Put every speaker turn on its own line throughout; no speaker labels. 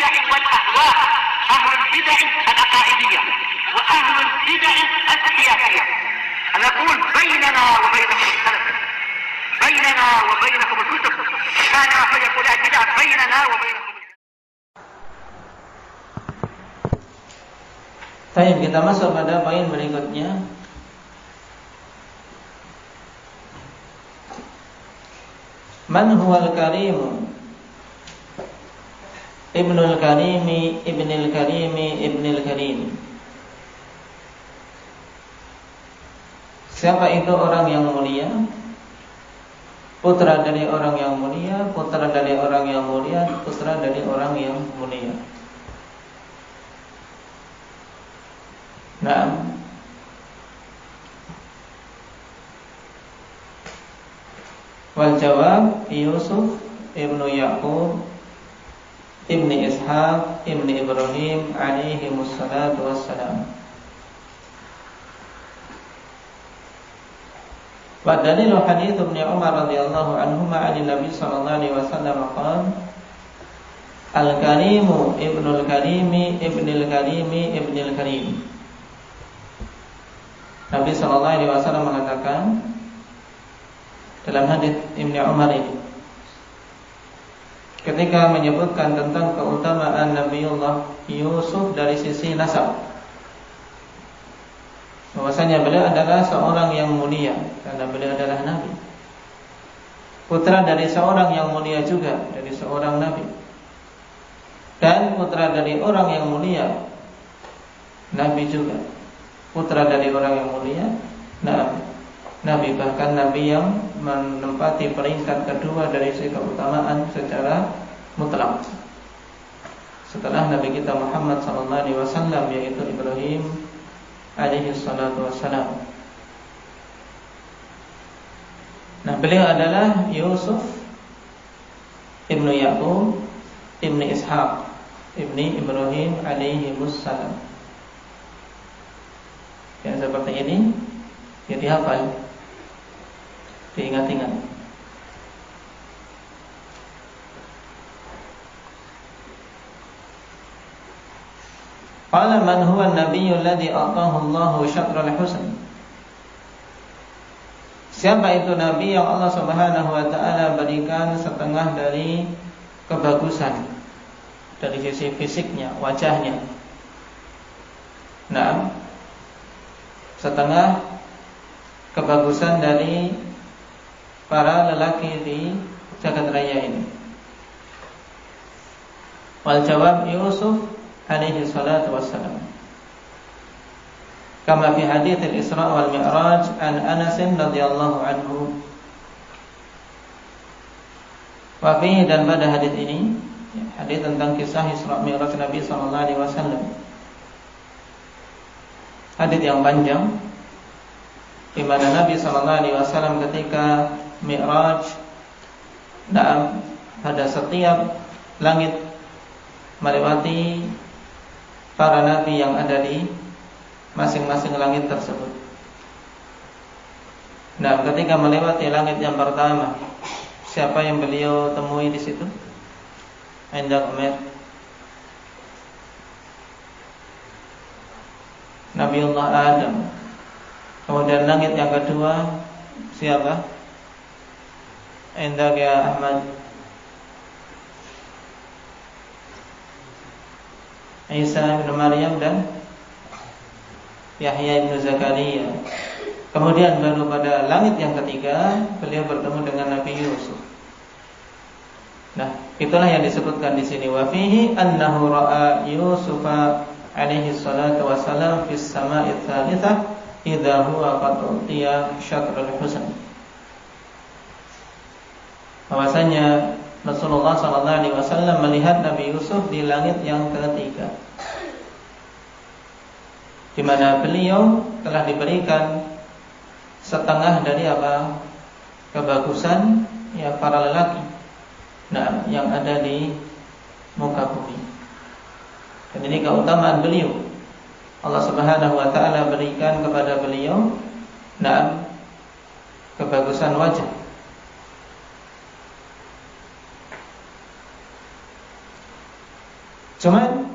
البدع والأهواء، أهل البدع العقائدية وأهل البدع السياسية. نقول بيننا وبينكم السلف، بيننا وبينكم الكتب، كان فيقول البدع بيننا وبينكم.
Baik, kita masuk pada poin berikutnya. Man huwal karimu? Ibnul Karimi, Ibnul Karimi, Ibnul Karim. Siapa itu orang yang mulia? Putra dari orang yang mulia, putra dari orang yang mulia, putra dari orang yang mulia. Nah, wal jawab Yusuf ibnu Yaqub ibni Ishaq ibni Ibrahim alaihi wassalatu wassalam. Wa dalilu hadits Ibnu Umar radhiyallahu anhuma 'an Nabi sallallahu alaihi wasallam qala al-karimu ibnul karimi ibnil karimi ibnil karim. Nabi sallallahu alaihi wasallam mengatakan dalam hadits Ibnu Umar ini, ketika menyebutkan tentang keutamaan Nabiullah Yusuf dari sisi nasab, bahwasanya beliau adalah seorang yang mulia karena beliau adalah nabi, putra dari seorang yang mulia juga dari seorang nabi, dan putra dari orang yang mulia nabi juga, putra dari orang yang mulia nabi, bahkan nabi yang menempati peringkat kedua dari sisi keutamaan secara mutlak setelah Nabi kita Muhammad sallallahu alaihi wasallam, yaitu Ibrahim alaihi salatu wassalam. Nah, beliau adalah Yusuf ibnu Yaqub ibni Ishaq ibni Ibrahim alaihi wassalam. Yang seperti ini ya dihafal, diingat-ingat. Qala man huwa an-nabiyyu alladhi ataahu Allahu syatral husn. Siapa itu nabi yang Allah Subhanahu wa taala berikan setengah dari kebagusan dari sisi fisiknya, wajahnya. Nah, setengah kebagusan dari para lelaki di jagat raya ini. Wal jawab Yusuf alaihi salatu wassalam. Kama fi hadits al-Isra wal Mi'raj an Anas radhiyallahu anhu. Wa fihi, dan pada hadis ini, hadis tentang kisah Isra Mi'raj Nabi sallallahu alaihi wasallam. Hadis yang panjang di mana Nabi sallallahu alaihi wasallam ketika Mi'raj, pada setiap langit melewati para nabi yang ada di masing-masing langit tersebut. Nah, ketika melewati langit yang pertama, siapa yang beliau temui di situ? Indah Umar, Nabiullah Adam. Kemudian langit yang kedua siapa? Indah ya Ahmad, Isa bin Maryam dan Yahya bin Zakaria. Kemudian baru pada langit yang ketiga beliau bertemu dengan Nabi Yusuf. Nah, itulah yang disebutkan di sini. Wa fihi annahu ra'a Yusufa alaihi salatu wassalam fis sama'i tsalitsah idza huwa qad utiya syatrul husn. Bahwasanya Rasulullah sallallahu alaihi wasallam melihat Nabi Yusuf di langit yang ketiga, di mana beliau telah diberikan setengah dari apa? Kebagusan ya para lelaki yang ada di muka bumi. Dan ini keutamaan beliau. Allah Subhanahu wa taala berikan kepada beliau kebagusan wajah. Cuman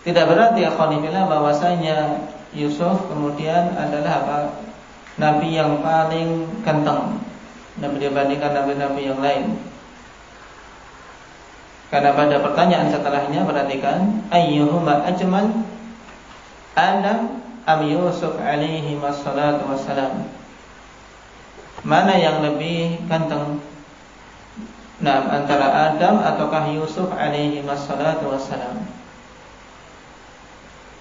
tidak berarti akhwanillah bahwasanya Yusuf kemudian adalah apa? Nabi yang paling ganteng dibandingkan nabi-nabi yang lain. Karena pada pertanyaan setelahnya perhatikan, ayyuhuma ajmal, Adam am Yusuf alaihi wassalatu wassalam. Mana yang lebih ganteng? Nah, antara Adam ataukah Yusuf alaihi wassalatu wassalam?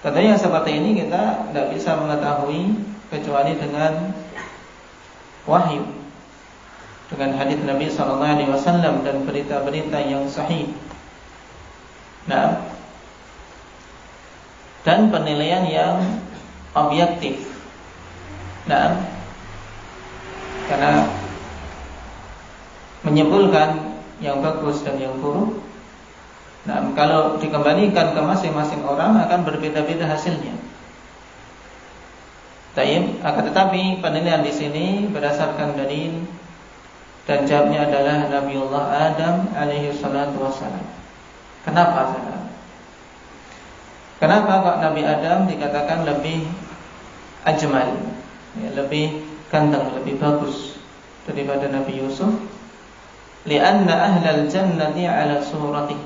Tentunya seperti ini kita tidak bisa mengetahui kecuali dengan wahyu, dengan hadis Nabi SAW dan berita-berita yang sahih. Nah, dan penilaian yang objektif. Nah, karena menyimpulkan yang bagus dan yang buruk. Nah, kalau dikembalikan ke masing-masing orang akan berbeda-beda hasilnya. Akan tetapi penilaian di sini berdasarkan dalil dan jawabnya adalah Nabiullah Adam alaihi salatu wassalam. Kenapa? Kenapa kok Nabi Adam dikatakan lebih ajmal, ya, lebih ganteng, lebih bagus daripada Nabi Yusuf? Lianna ahlal jannati ala surati.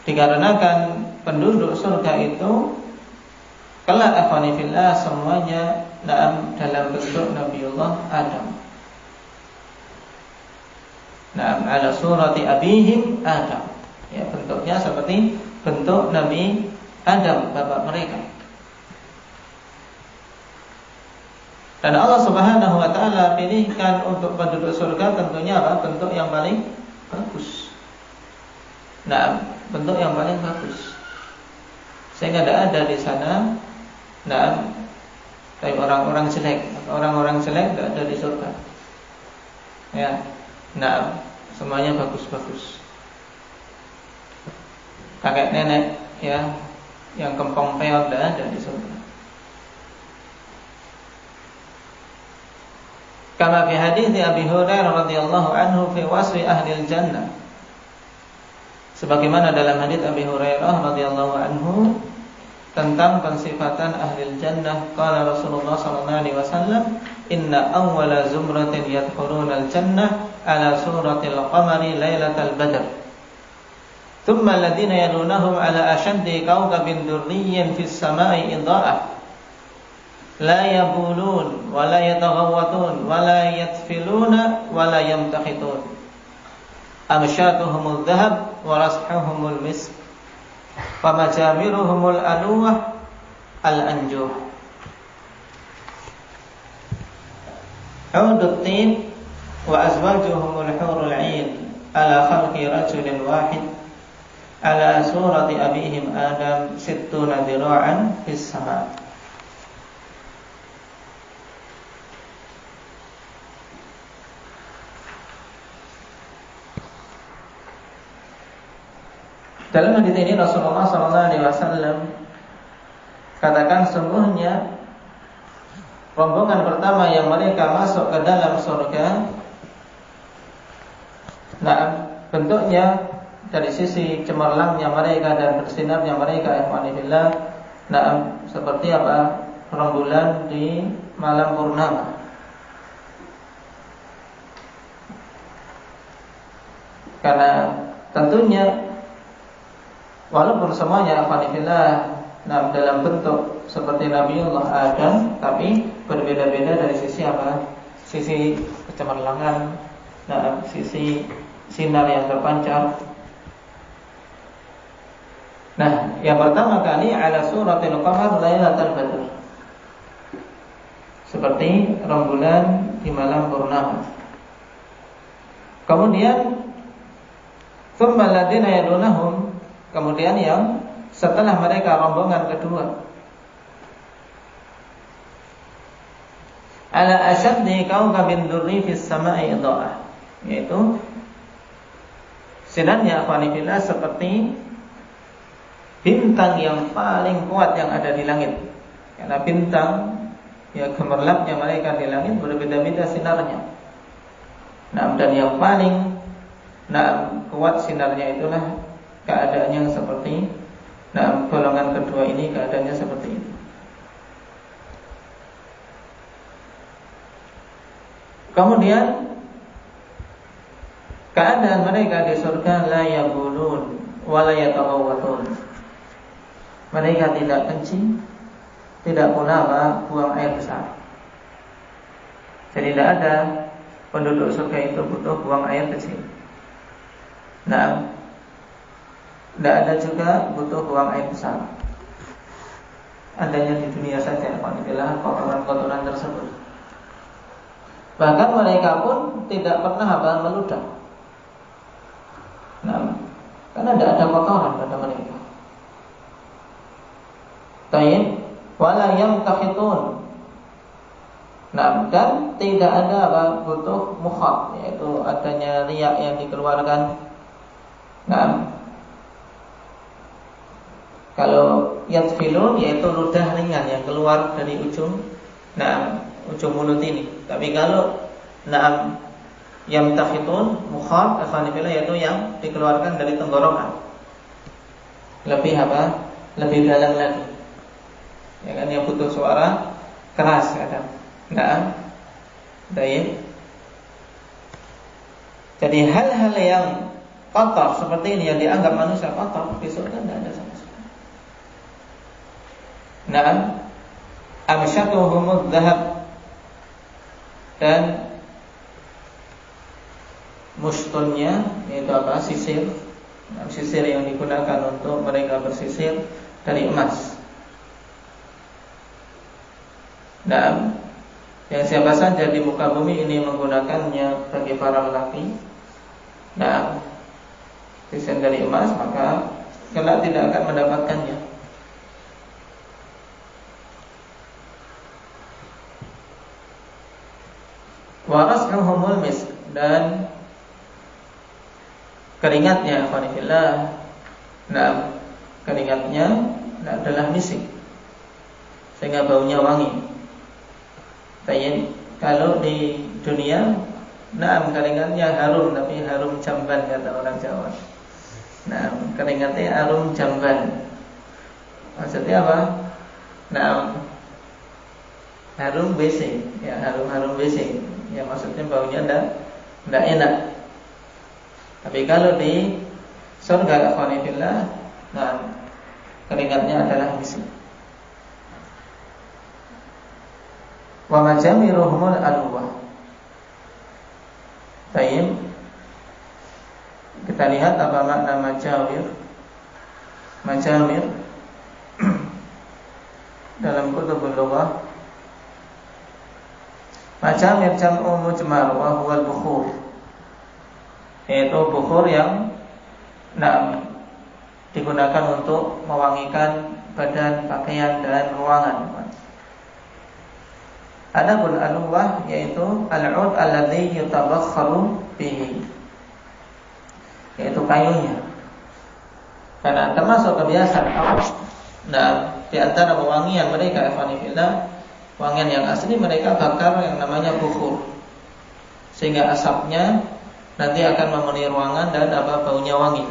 Dikarenakan penduduk surga itu kelak afanifillah semuanya dalam bentuk Nabiullah Adam. Ala surati abihim Adam. Ya, bentuknya seperti bentuk Nabi Adam, bapak mereka. Dan Allah Subhanahu wa taala pilihkan untuk penduduk surga tentunya apa? Bentuk yang paling bagus. Nah, bentuk yang paling bagus. Sehingga tidak ada di sana kayak orang-orang jelek. Orang-orang jelek tidak ada di surga. Ya. Semuanya bagus-bagus. Kakek nenek ya yang kempong peot tidak ada di surga. Kama fi hadits Abi Hurairah radhiyallahu anhu fi wasfi ahli jannah. Sebagaimana dalam hadits Abi Hurairah radhiyallahu anhu tentang pensifatan ahli jannah, qala Rasulullah sallallahu alaihi wasallam, inna awwala zumratin yadkhuluna al-jannah ala suratil qamari lailatal badr. Thumma alladhina yalunahum ala ashaddi kawkabin durriyyin fis samai idha'ah. La yabulun wa la yataghawwatun wa la yatfiluna wa la yamtakhitun. Amshatuhumul dhahab wa rashuhumul misk. Wa majamiruhumul anuwah al-anjuh. Udut tin wa azwajuhumul hurul 'ain ala khalqi rajulin wahid ala surati abihim Adam sittuna dira'an fis sama'. Dalam hadits ini Rasulullah SAW katakan sungguhnya rombongan pertama yang mereka masuk ke dalam surga, bentuknya dari sisi cemerlangnya mereka dan bersinarnya mereka, ikhwanillah, seperti apa? Rembulan di malam purnama. Karena tentunya walaupun semuanya ikhwanillah dalam bentuk seperti Nabiullah Adam, tapi berbeda-beda dari sisi apa? Sisi kecemerlangan, sisi sinar yang terpancar. Nah, yang pertama kali ala suratil qamar lailatul badr. Seperti rembulan di malam purnama. Kemudian thumma alladziina yalunahum, kemudian yang setelah mereka rombongan kedua, ala asyaddi kawkabin durri fis sama'i idha'ah, yaitu sinarnya akhwanillah seperti bintang yang paling kuat yang ada di langit. Karena bintang ya gemerlapnya mereka di langit berbeda-beda sinarnya. Dan yang paling kuat sinarnya itulah keadaannya seperti golongan kedua ini keadaannya seperti itu. Kemudian keadaan mereka di surga la yabulun wa la yatawawatun. Mereka tidak kencing, tidak pula buang air besar. Jadi tidak ada penduduk surga itu butuh buang air kecil. Nah, tidak ada juga butuh buang air besar. Adanya di dunia saja apabila kotoran-kotoran tersebut. Bahkan mereka pun tidak pernah meludah. Nah, karena tidak ada kotoran pada mereka. Tayyib, wala yamtakhitun. Nah, dan tidak ada butuh mukhat, yaitu adanya riak yang dikeluarkan. Nah, kalau yatfilun yaitu ludah ringan yang keluar dari ujung mulut ini. Tapi kalau yamtakhitun mukhat afanifillah yaitu yang dikeluarkan dari tenggorokan. Lebih lebih dalam lagi. Ya kan, yang butuh suara keras kadang. Baik. Jadi hal-hal yang kotor seperti ini yang dianggap manusia kotor di surga tidak ada sama sekali. Amsyatuhumud dhahab, dan mustunnya yaitu sisir. Sisir yang digunakan untuk mereka bersisir dari emas. Yang siapa saja di muka bumi ini menggunakannya bagi para lelaki, sisir dari emas, maka kelak tidak akan mendapatkannya. Waras'uhumul misk, dan keringatnya afanillah, keringatnya adalah misik, sehingga baunya wangi. Kalau di dunia, keringatnya harum, tapi harum jamban kata orang Jawa. Keringatnya harum jamban. Maksudnya apa? Harum WC, ya harum WC. Ya maksudnya baunya tidak enak. Tapi kalau di surga afanillah, keringatnya adalah misik. Wa majamiruhumul alwah. Baik. Kita lihat apa makna majamir. Majamir dalam kutubul lughah. Majamir jam'u mujmar wa huwa al-bukhur. Yaitu bukhur yang digunakan untuk mewangikan badan, pakaian dan ruangan. Adapun al-luwah yaitu al-'ud alladhi yutabakharu bihi, yaitu kayunya. Karena termasuk kebiasaan di antara wangian mereka ikhwanifillah, wangian yang asli mereka bakar yang namanya bukhur, sehingga asapnya nanti akan memenuhi ruangan dan baunya wangi.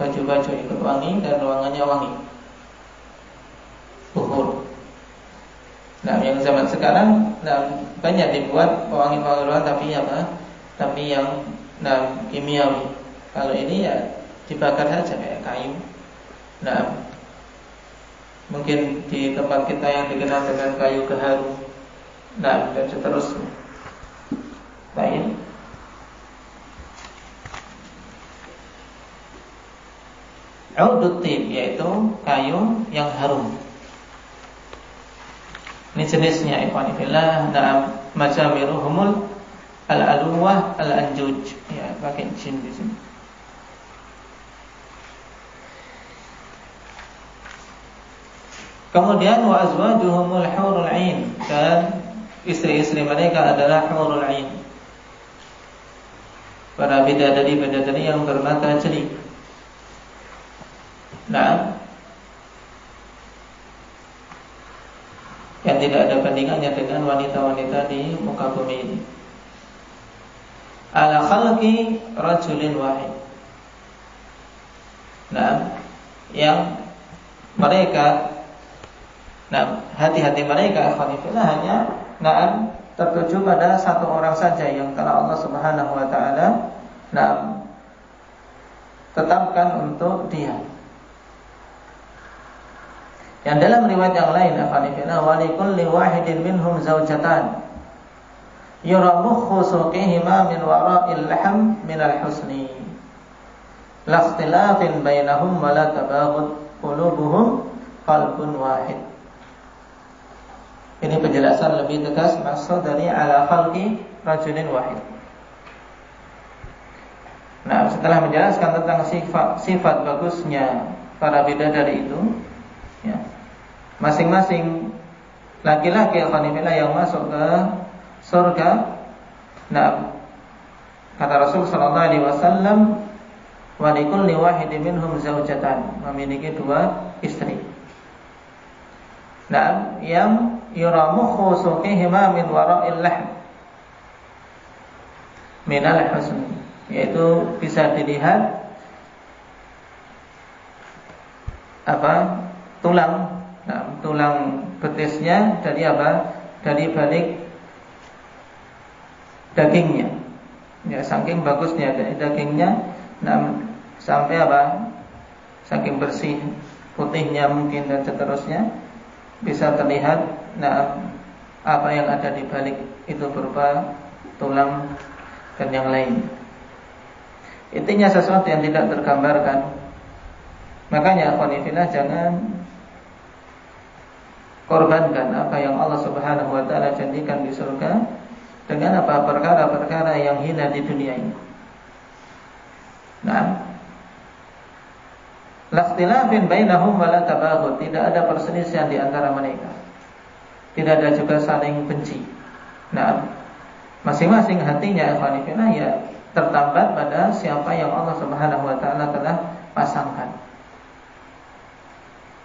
Baju-baju ikut wangi dan ruangannya wangi. Bukhur. Yang zaman sekarang banyak dibuat pewangi-pewangi ruangan, tapi yang kimiawi. Kalau ini ya dibakar saja kayak kayu. Mungkin di tempat kita yang dikenal dengan kayu gaharu. Dan seterusnya. Baik. Udut tib yaitu kayu yang harum. Ini jenisnya ikhwanifillah. Majamiruhumul al-aluwah al-anjuj. Ya, pakai jin di sini. Kemudian wa azwajuhumul hurul 'ain, dan istri-istri mereka adalah hurul 'ain. Para bidadari-bidadari yang bermata jeli. Yang tidak ada bandingannya dengan wanita-wanita di muka bumi ini. Ala khalqi rajulin wahid, yang mereka, hati-hati mereka hanya tertuju pada satu orang saja yang telah Allah Subhanahu wa taala tetapkan untuk dia. Yang dalam riwayat yang lain, wa likulli wahidin minhum zawjatan yura mukhu suqihima min wara'il lahm min al-husni la ikhtilafin bainahum wa la tabaghud qulubuhum qalbun wahid. Ini penjelasan lebih tegas maksud dari ala khalqi rajulin wahid. Nah, setelah menjelaskan tentang sifat bagusnya para bidadari itu, ya, masing-masing laki-laki yang masuk ke surga. Nah, kata Rasul sallallahu alaihi wasallam, wa likulli wahidin minhum zawjatan, memiliki dua istri. Nah, yang yuramu khusuqihima min wara'il lahm min al-husn, yaitu bisa dilihat tulang betisnya dari dari balik dagingnya, ya, saking bagusnya dari dagingnya, sampai saking bersih putihnya mungkin dan seterusnya, bisa terlihat apa yang ada di balik itu berupa tulang dan yang lain. Intinya sesuatu yang tidak tergambarkan. Makanya akhwanifillah, jangan korbankan apa yang Allah Subhanahu wa taala janjikan di surga dengan perkara-perkara yang hina di dunia ini. Lakhtilafin bainahum wa la tabaghud, tidak ada perselisihan di antara mereka. Tidak ada juga saling benci. Masing-masing hatinya ikhwanifillah ya tertambat pada siapa yang Allah Subhanahu wa taala telah pasangkan.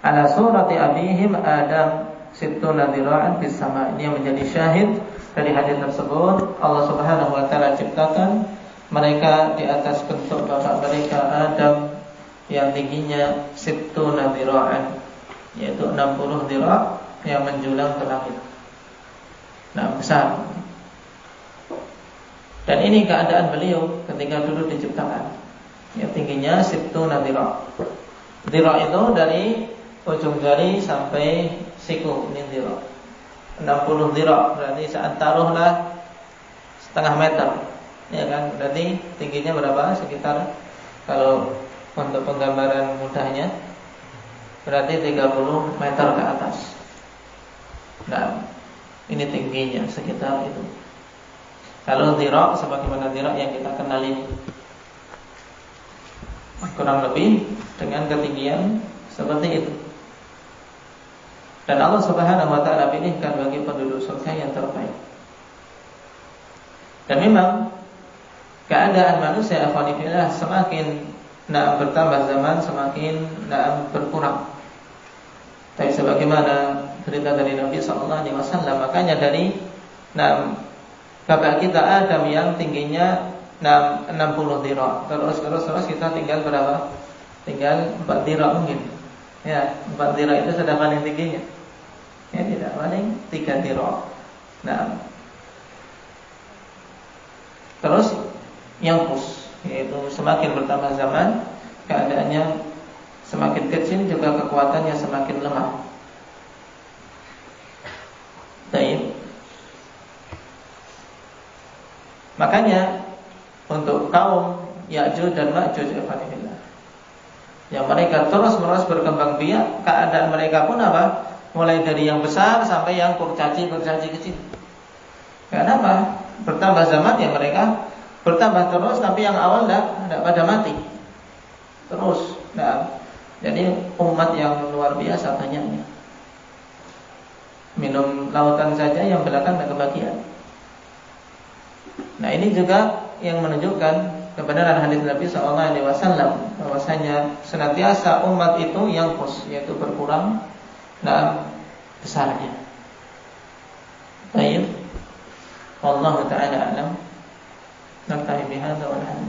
Ala surati abihim Adam sittuna dhira'an fis sama. Ini yang menjadi syahid dari hadis tersebut. Allah Subhanahu wa taala ciptakan mereka di atas bentuk bapak mereka Adam yang tingginya sittuna dhira'an, yaitu 60 dhira' yang menjulang ke langit. Besar. Dan ini keadaan beliau ketika dulu diciptakan. Yang tingginya sittuna dhira'. Dhira' itu dari ujung jari sampai siku, ini dhira'. 60 dhira', berarti saat taruhlah setengah meter, ya kan? Berarti tingginya berapa? Sekitar, kalau untuk penggambaran mudahnya, berarti 30 meter ke atas. Ini tingginya sekitar itu. Kalau dhira' sebagaimana dhira' yang kita kenal ini, kurang lebih dengan ketinggian seperti itu. Dan Allah Subhanahu wa taala pilihkan bagi penduduk surga yang terbaik. Dan memang keadaan manusia ikhwanifillah semakin bertambah zaman, semakin berkurang. Tapi sebagaimana cerita dari Nabi sallallahu alaihi wasallam, makanya dari bapak kita Adam yang tingginya 60 dhira', terus kita tinggal berapa? Tinggal 4 dhira' mungkin. Ya, 4 dhira' itu sudah paling tingginya. Ya, tidak, paling 3 dhira'. Terus yang yaitu semakin bertambah zaman, keadaannya semakin kecil, juga kekuatannya semakin lemah. Baik. Makanya untuk kaum Ya'juj dan Ma'juj yang mereka terus-menerus berkembang biak, keadaan mereka pun mulai dari yang besar sampai yang kurcaci kecil. Kenapa? Bertambah zaman ya mereka bertambah terus, tapi yang awal tidak pada mati terus. Jadi umat yang luar biasa banyaknya. Minum lautan saja yang belakang tidak kebagian. Ini juga yang menunjukkan kebenaran hadis Nabi SAW, bahwasanya senantiasa umat itu yang yaitu berkurang besarnya. Baik, wallahu ta'ala a'lam. Naktahi bihadza walhamdulillah.